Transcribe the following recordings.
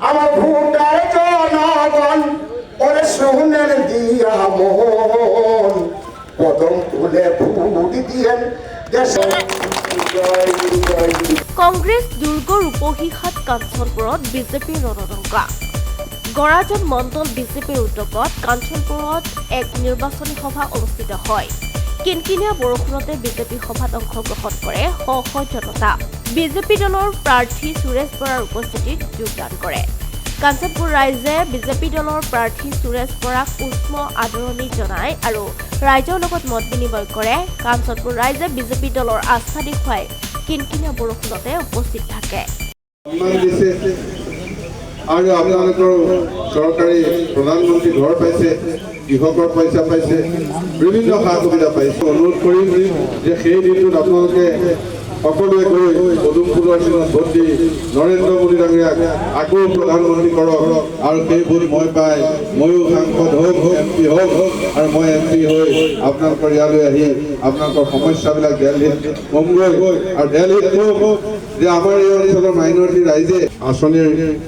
আমাৰ ভোটাৰ জনগণ ওৰে শুনেন দিয়া মন কদম তুলে ভোট দিয়েন কংগ্ৰেছ দুৰ্গৰ উপহিহাত কাঞ্চনপুৰত বিজেপিৰ ৰণদংকা গৰাজন মণ্ডল বিজেপিৰ উদ্যোগত কাঞ্চনপুৰত এক নিৰ্বাচনী সভা অনুষ্ঠিত হয়। কিনকিনীয়া বৰষুণতে বিজেপি সভাত অংশগ্ৰহণ কৰে শ শ জনতা। বিজেপি দলৰ প্ৰাৰ্থী সুৰেশ বৰাৰ উপস্থিতিত যোগদান কৰে। কাঞ্চনপুৰ ৰাইজে বিজেপি দলৰ প্ৰাৰ্থী সুৰেশ বৰাক উষ্ম আদৰণি জনায় আৰু ৰাইজৰ লগত মত বিনিময় কৰে। কাঞ্চনপুৰ ৰাইজে বিজেপি দলৰ আস্থা দেখুৱাই কিনকিনীয়া বৰষুণতে উপস্থিত থাকে। আৰু আপোনালোকৰ চৰকাৰী প্ৰধানমন্ত্ৰী ঘৰ পাইছে, কৃষকৰ পইচা পাইছে, বিভিন্ন সা সুবিধা পাইছে। অনুৰোধ কৰিম যে সেই দিনটোত আপোনালোকে সকলোৱে গৈ পদুমফুলৰ চিনত ভোট দি নৰেন্দ্ৰ মোদী ডাঙৰীয়াক আকৌ প্ৰধানমন্ত্ৰী কৰক আৰু সেই ভোট মই পাই ময়ো সাংসদ হওক, MP হওক আৰু মই MP হৈ আপোনালোকৰ ইয়ালৈ আহি আপোনালোকৰ সমস্যাবিলাক দিল্লীত কমগৈ আৰু দিল্লীত কম যে আমাৰ এই অঞ্চলৰ মাইনৰিটি ৰাইজে আঁচনি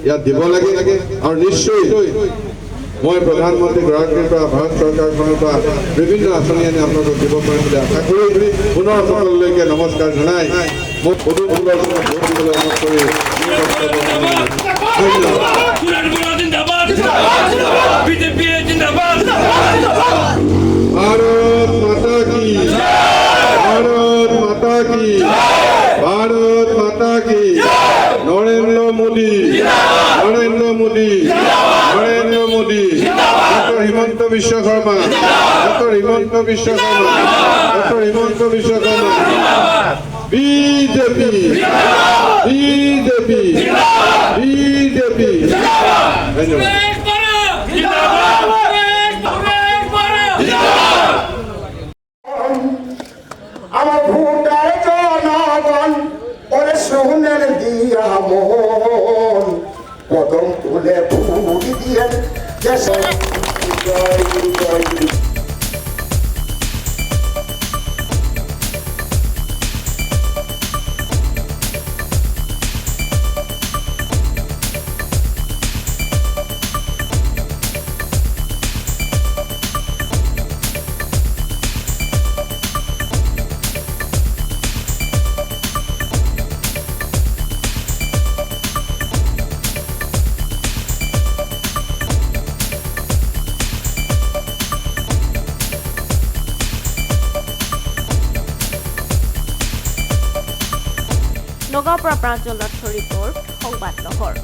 ইয়াত দিব লাগে আৰু নিশ্চয় মই প্ৰধানমন্ত্ৰী গৰাকীৰ পৰা ভাৰত চৰকাৰখনৰ পৰা বিভিন্ন আঁচনি আনি আপোনালোকক দিব পাৰিম বুলি আশা কৰি পুনৰ সকলোলৈকে নমস্কাৰ জনাই মোক পদুমফুলৰ ভোট দিবলৈ অনুৰোধ কৰি ভাৰত মাতা কি, ভাৰত মাতা কি, ভাৰত মাতা কি, Narendra Modi, Narendra Modi, Narendra Modi, doctor Himanta Biswa Sarma, doctor Himanta Biswa Sarma, doctor Himanta Biswa Sarma, BJP, BJP, BJP. আমার ভোটার জনগণ ওরে শুনেন দিয়া মন কদম তুলে ভোট দিয়েন নগাঁৱৰ পৰা প্ৰাঞ্জল দত্তৰ ৰিপৰ্ট, সংবাদ লহৰ।